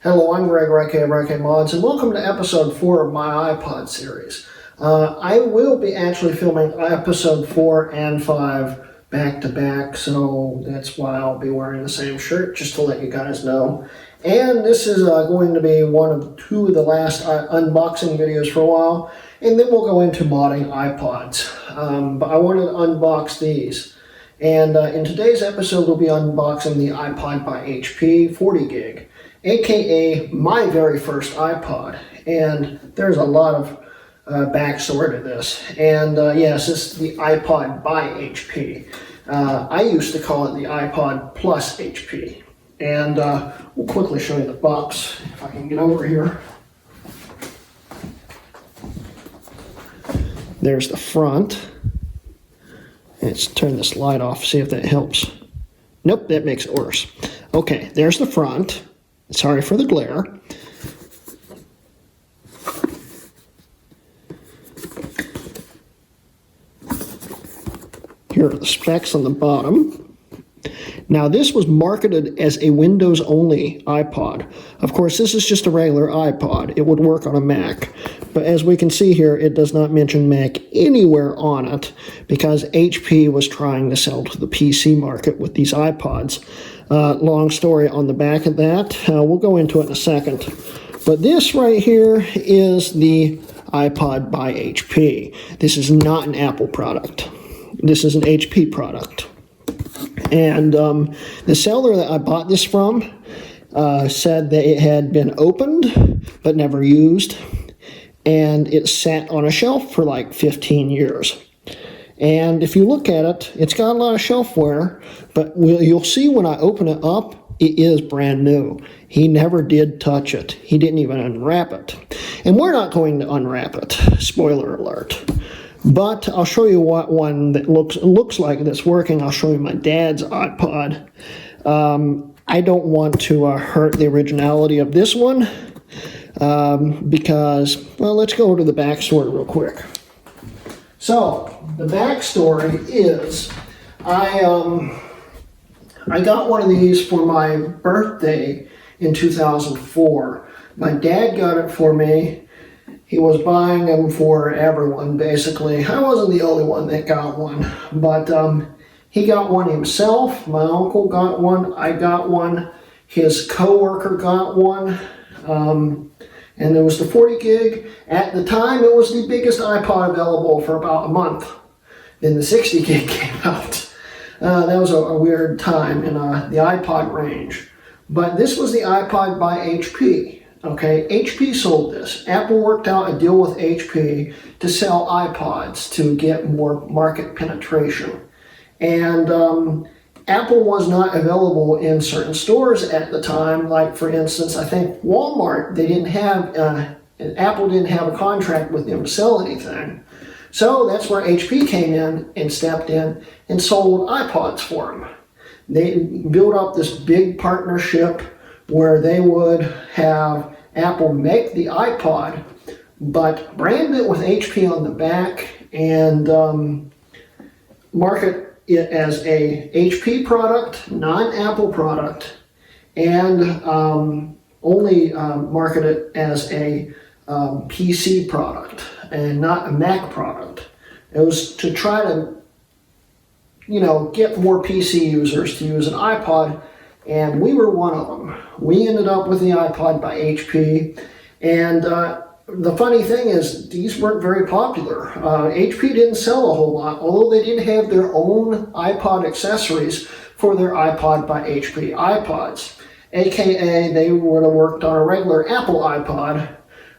Hello, I'm Greg Ryk of Ryk Mods, and welcome to episode 4 of my iPod series. I will be actually filming episode 4 and 5 back to back, so that's why I'll be wearing the same shirt, just to let you guys know. And this is going to be one of 2 of the last unboxing videos for a while, and then we'll go into modding iPods. But I wanted to unbox these. And in today's episode, we'll be unboxing the iPod by HP 40 gig, aka my very first iPod. And there's a lot of backstory to this. And yes, this is the iPod by HP. I used to call it the iPod plus HP. And we'll quickly show you the box, if I can get over here. There's the front. Let's turn this light off, see if that helps. Nope, that makes it worse. Okay, there's the front. Sorry for the glare. Here are the specs on the bottom. Now, this was marketed as a Windows-only iPod. Of course, this is just a regular iPod. It would work on a Mac. But as we can see here, it does not mention Mac anywhere on it because HP was trying to sell to the PC market with these iPods. Long story on the back of that. We'll go into it in a second. But this right here is the iPod by HP. This is not an Apple product. This is an HP product. And the seller that I bought this from said that it had been opened but never used, and it sat on a shelf for like 15 years. And if you look at it, it's got a lot of shelf wear, but you'll see when I open it up, it is brand new. He never did touch it. He didn't even unwrap it. And we're not going to unwrap it, spoiler alert. But I'll show you what one that looks like that's working. I'll show you my dad's iPod. I don't want to hurt the originality of this one because, well, let's go to the backstory real quick. So, the backstory is I got one of these for my birthday in 2004. My dad got it for me. He was buying them for everyone, basically. I wasn't the only one that got one, but he got one himself. My uncle got one. I got one. His coworker got one. And there was the 40 gig. At the time, it was the biggest iPod available for about a month. Then the 60 gig came out. That was a weird time in the iPod range. But this was the iPod by HP. Okay, HP sold this. Apple worked out a deal with HP to sell iPods to get more market penetration. And Apple was not available in certain stores at the time. Like, for instance, I think Walmart, they didn't have, Apple didn't have a contract with them to sell anything. So that's where HP came in and stepped in and sold iPods for them. They built up this big partnership where they would have Apple make the iPod, but brand it with HP on the back and market it as a HP product, non-Apple product, and only market it as a PC product and not a Mac product. It was to try to, get more PC users to use an iPod, and we were one of them. We ended up with the iPod by HP, and the funny thing is these weren't very popular. HP didn't sell a whole lot, although they did have their own iPod accessories for their iPod by HP iPods, aka they would have worked on a regular Apple iPod,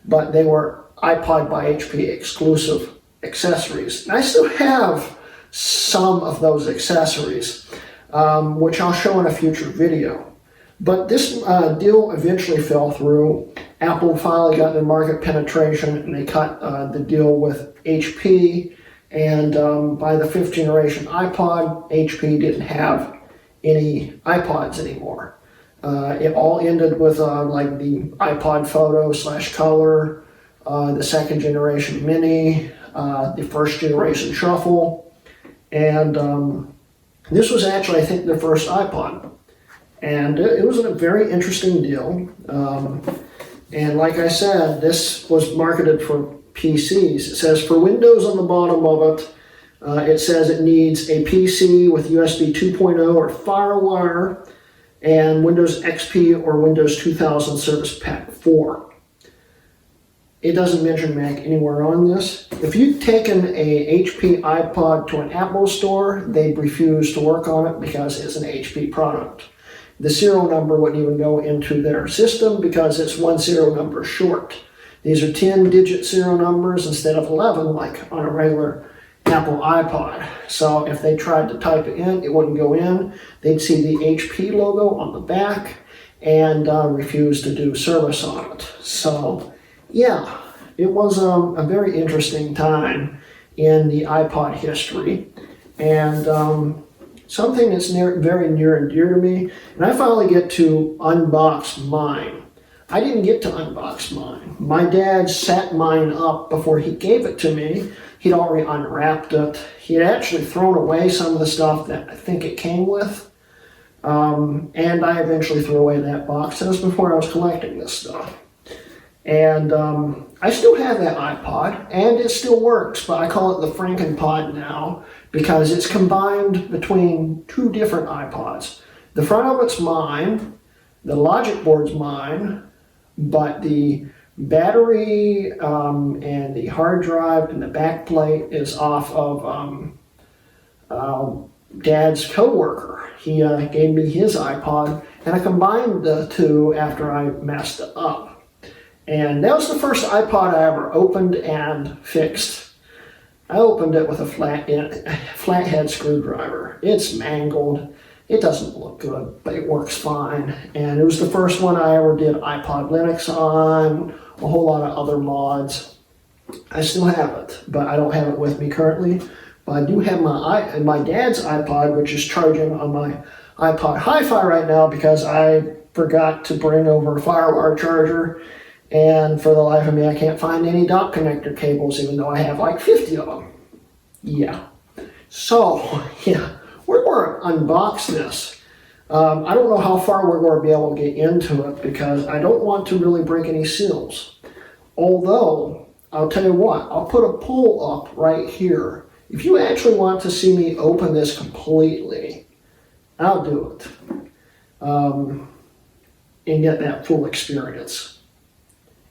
but they were iPod by HP exclusive accessories. And I still have some of those accessories, which I'll show in a future video. But this deal eventually fell through. Apple finally got their market penetration, and they cut the deal with HP. And by the 5th generation iPod, HP didn't have any iPods anymore. It all ended with like the iPod Photo / Color, the 2nd generation Mini, the 1st generation Shuffle, and this was actually, I think, their first iPod. And it was a very interesting deal. And like I said, this was marketed for PCs. It says for Windows on the bottom of it, it says it needs a PC with USB 2.0 or FireWire and Windows XP or Windows 2000 Service Pack 4. It doesn't mention Mac anywhere on this. If you'd taken a HP iPod to an Apple store, they'd refuse to work on it because it's an HP product. The serial number wouldn't even go into their system because it's one serial number short. These are 10-digit serial numbers instead of 11 like on a regular Apple iPod. So if they tried to type it in, it wouldn't go in. They'd see the HP logo on the back and refuse to do service on it. So yeah, it was a very interesting time in the iPod history. And something that's very near and dear to me, and I finally get to unbox mine. I didn't get to unbox mine. My dad set mine up before he gave it to me. He'd already unwrapped it. He had actually thrown away some of the stuff that I think it came with. And I eventually threw away that box. That was before I was collecting this stuff. And I still have that iPod, and it still works, but I call it the FrankenPod now because it's combined between two different iPods. The front of it's mine, the logic board's mine, but the battery and the hard drive and the back plate is off of Dad's coworker. He gave me his iPod, and I combined the two after I messed it up. And that was the first iPod I ever opened and fixed. I opened it with a flathead screwdriver. It's mangled. It doesn't look good, but it works fine. And it was the first one I ever did iPod Linux on, a whole lot of other mods. I still have it, but I don't have it with me currently. But I do have my dad's iPod, which is charging on my iPod Hi-Fi right now because I forgot to bring over a FireWire charger. And for the life of me, I can't find any dock connector cables, even though I have like 50 of them. Yeah. So, yeah, we're going to unbox this. I don't know how far we're going to be able to get into it because I don't want to really break any seals. Although, I'll tell you what, I'll put a poll up right here. If you actually want to see me open this completely, I'll do it. And get that full experience.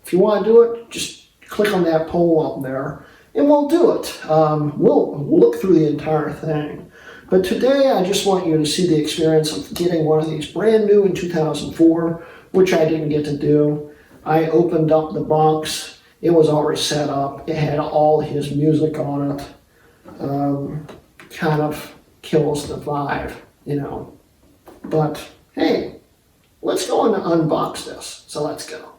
If you want to do it, just click on that poll up there, and we'll do it. We'll look through the entire thing. But today, I just want you to see the experience of getting one of these brand new in 2004, which I didn't get to do. I opened up the box. It was already set up. It had all his music on it. Kind of kills the vibe, you know. But, hey, let's go and unbox this. So let's go.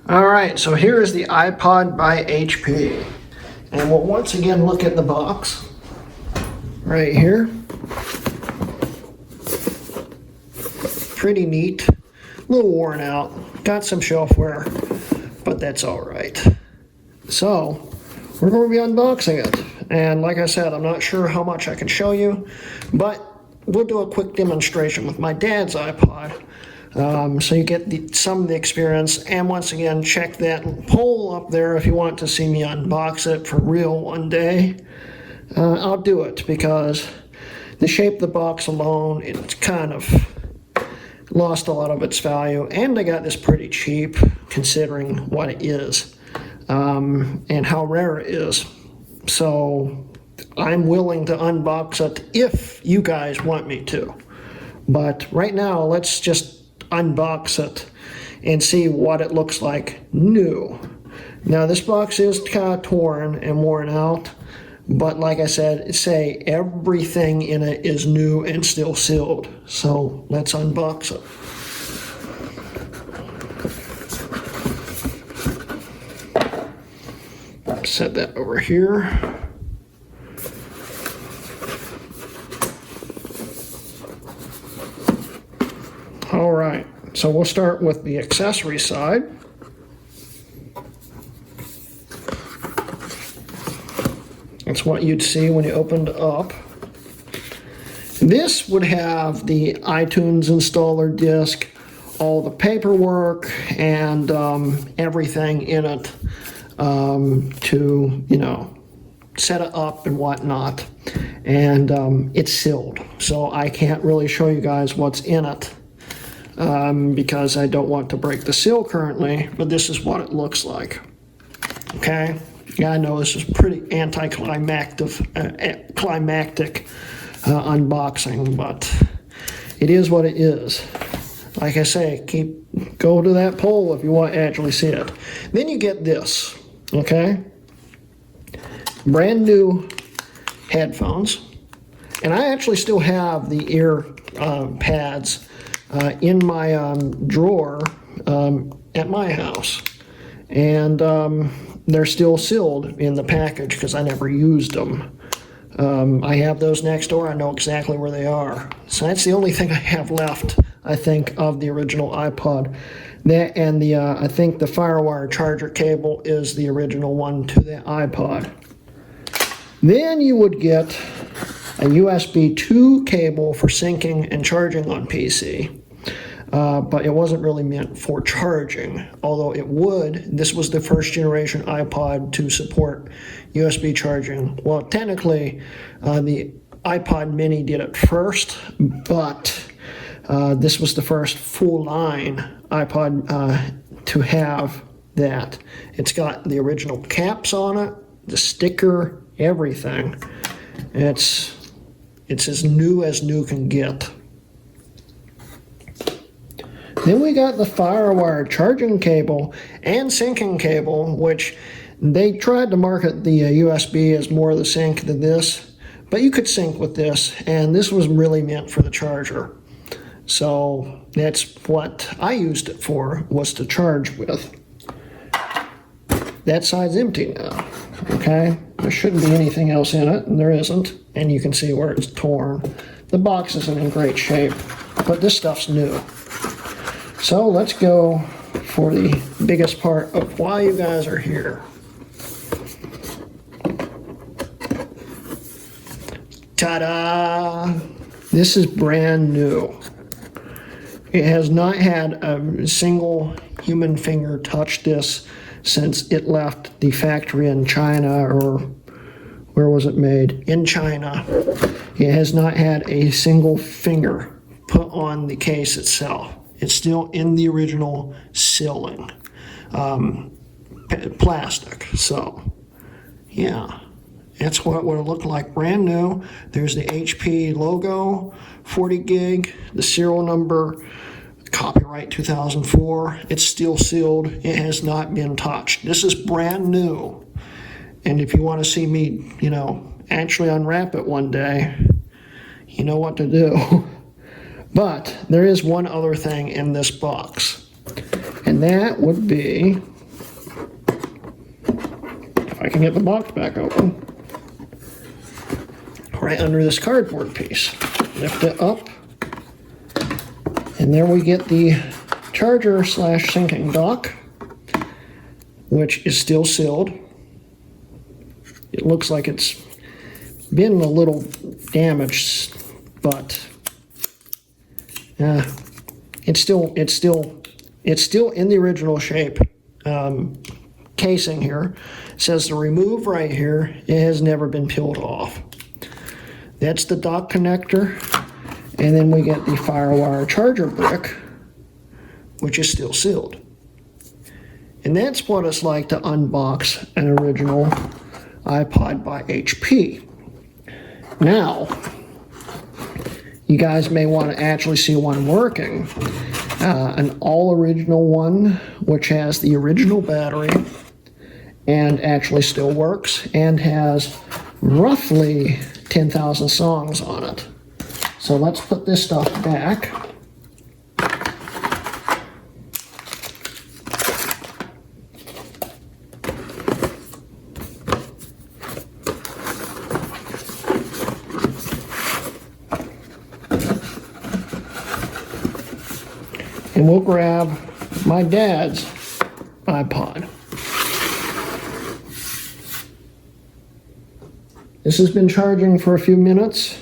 All right, so here is the iPod by HP. And we'll once again look at the box right here. Pretty neat, a little worn out, got some shelfware, but that's all right. So we're going to be unboxing it. And like I said, I'm not sure how much I can show you, but we'll do a quick demonstration with my dad's iPod. So you get some of the experience, and once again, check that poll up there if you want to see me unbox it for real one day. I'll do it because the shape of the box alone, it's kind of lost a lot of its value, and I got this pretty cheap considering what it is and how rare it is. So I'm willing to unbox it if you guys want me to. But right now, let's just unbox it and see what it looks like new. Now this box is kind of torn and worn out, but like I said, say everything in it is new and still sealed. So let's unbox it. Set that over here. All right. So we'll start with the accessory side. That's what you'd see when you opened up. This would have the iTunes installer disc, all the paperwork, and everything in it to, you know, set it up and whatnot. And it's sealed, so I can't really show you guys what's in it because I don't want to break the seal currently, but this is what it looks like. Okay? Yeah, I know this is pretty anticlimactic unboxing, but it is what it is. Like I say, go to that poll if you want to actually see it. Then you get this, okay? Brand new headphones, and I actually still have the ear pads in my drawer at my house, and they're still sealed in the package because I never used them. I have those next door. I know exactly where they are. So that's the only thing I have left, I think, of the original iPod. That and the I think the FireWire charger cable is the original one to the iPod. Then you would get a USB 2 cable for syncing and charging on PC. But it wasn't really meant for charging, although it would. This was the first generation iPod to support USB charging. Well, technically, the iPod mini did it first, but this was the first full line iPod to have that. It's got the original caps on it, the sticker, everything. It's as new can get. Then we got the FireWire charging cable and syncing cable, which they tried to market the USB as more of the sync than this, but you could sync with this, and this was really meant for the charger. So that's what I used it for, was to charge with. That side's empty now, okay? There shouldn't be anything else in it, and there isn't, and you can see where it's torn. The box isn't in great shape, but this stuff's new. So let's go for the biggest part of why you guys are here. Ta-da! This is brand new. It has not had a single human finger touch this since it left the factory in China, or where was it made? In China. It has not had a single finger put on the case itself. It's still in the original sealing, plastic. So, yeah, that's what it would look like brand new. There's the HP logo, 40 gig, the serial number, copyright 2004. It's still sealed. It has not been touched. This is brand new. And if you want to see me, you know, actually unwrap it one day, you know what to do. But there is one other thing in this box, and that would be, if I can get the box back open, right under this cardboard piece. Lift it up, and there we get the charger / syncing dock, which is still sealed. It looks like it's been a little damaged, but it's still in the original shape. Casing here. It says to remove right here. It has never been peeled off. That's the dock connector. And then we get the FireWire charger brick, which is still sealed. And that's what it's like to unbox an original iPod by HP. Now, you guys may want to actually see one working. An all-original one, which has the original battery and actually still works and has roughly 10,000 songs on it. So let's put this stuff back. and we'll grab my dad's iPod. This has been charging for a few minutes.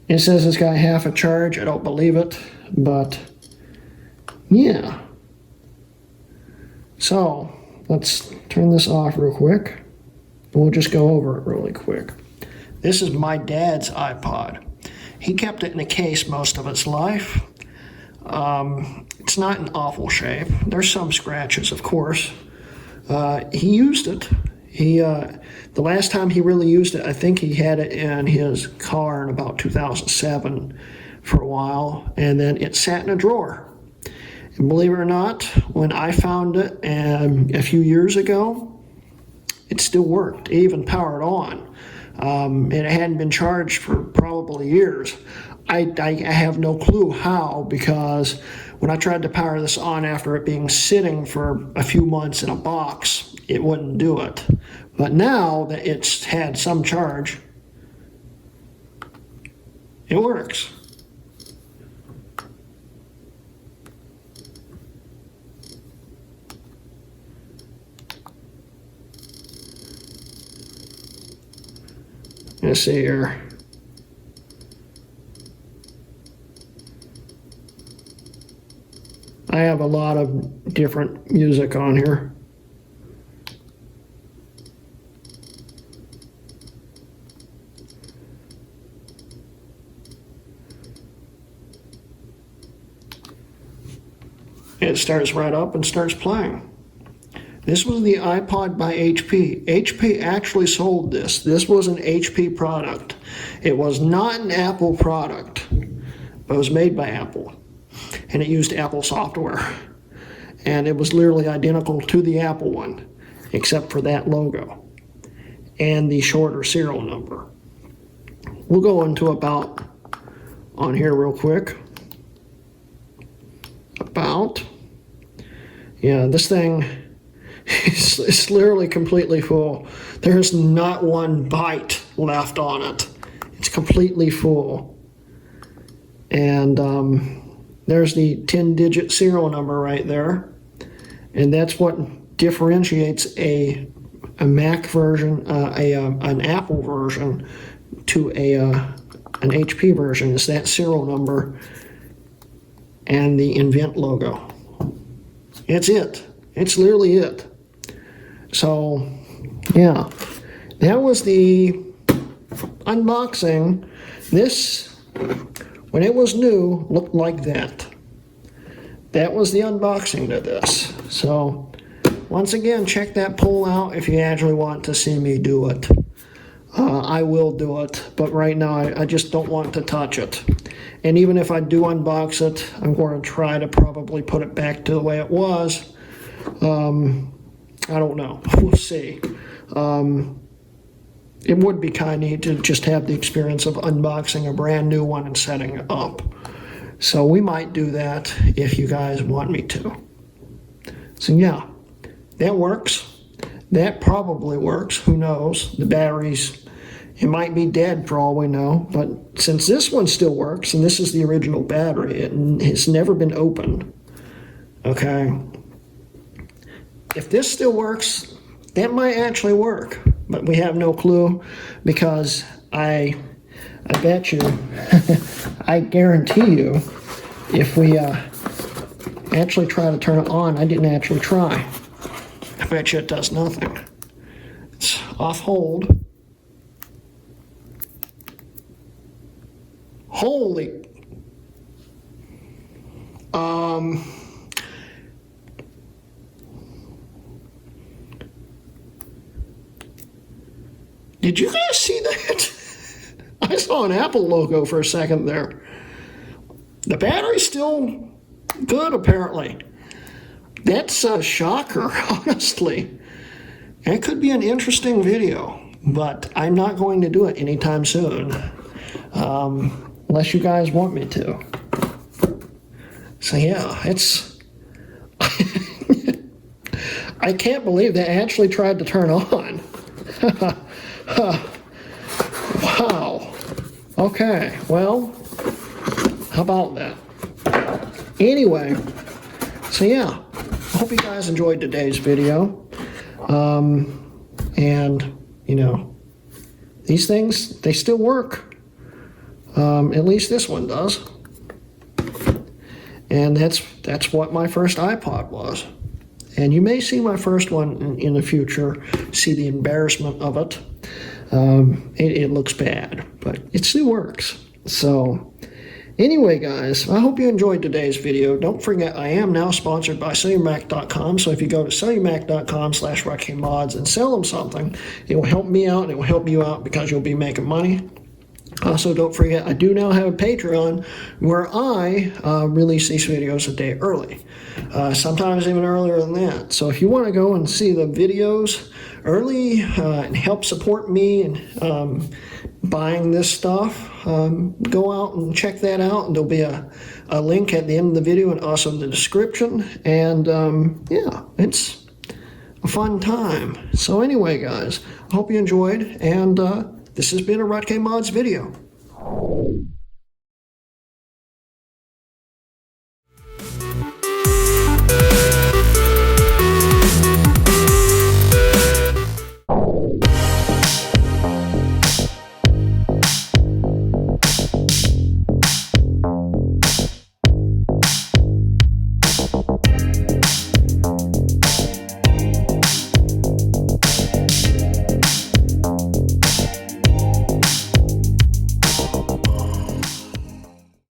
It says it's got half a charge. I don't believe it, but yeah. So let's turn this off real quick. We'll just go over it really quick. This is my dad's iPod. He kept it in a case most of its life. It's not in awful shape. There's some scratches, of course. He used it. The last time he really used it, I think he had it in his car in about 2007 for a while, and then it sat in a drawer. And believe it or not, when I found it a few years ago, it still worked. It even powered on. It hadn't been charged for probably years. I have no clue how, because when I tried to power this on after it being sitting for a few months in a box, it wouldn't do it. But now that it's had some charge, it works. Let's see here. I have a lot of different music on here. It starts right up and starts playing. This was the iPod by HP. HP actually sold this. This was an HP product. It was not an Apple product, but it was made by Apple. And it used Apple software. And it was literally identical to the Apple one, except for that logo and the shorter serial number. We'll go into about on here real quick. About. Yeah, this thing is literally completely full. There's not one byte left on it. It's completely full. And there's the 10-digit serial number right there. And that's what differentiates a Mac version, an Apple version to an HP version, is that serial number and the Invent logo. It's it. It's literally it. So, yeah. That was the unboxing. This, when it was new, looked like that. That was the unboxing to this. So, once again, check that poll out if you actually want to see me do it. I will do it, but right now I just don't want to touch it. And even if I do unbox it, I'm going to try to probably put it back to the way it was. I don't know. We'll see. It would be kind of neat to just have the experience of unboxing a brand new one and setting it up. So we might do that if you guys want me to. So yeah, that works. That probably works. Who knows? The batteries, it might be dead for all we know. But since this one still works, and this is the original battery, it's never been opened. Okay. If this still works, that might actually work. But we have no clue, because I bet you, I guarantee you, if we actually try to turn it on, I didn't actually try. I bet you it does nothing. It's off hold. Holy. Did you guys see that? I saw an Apple logo for a second there. The battery's still good, apparently. That's a shocker, honestly. It could be an interesting video, but I'm not going to do it anytime soon. Unless you guys want me to. So yeah, it's... I can't believe they actually tried to turn on. Wow. Okay, well, how about that? Anyway, so yeah, I hope you guys enjoyed today's video. And, you know, these things, they still work. At least this one does. And that's what my first iPod was. And you may see my first one in the future, see the embarrassment of it. It looks bad, but it still works. So anyway, guys, I hope you enjoyed today's video. Don't forget, I am now sponsored by cellularmac.com. So if you go to cellularmac.com/RocketMods and sell them something, it will help me out and it will help you out because you'll be making money. Also, don't forget, I do now have a Patreon where I release these videos a day early, sometimes even earlier than that. So if you want to go and see the videos early and help support me in buying this stuff, go out and check that out. And there'll be a link at the end of the video and also in the description. And yeah, it's a fun time. So anyway, guys, I hope you enjoyed. And this has been a RocketMods video.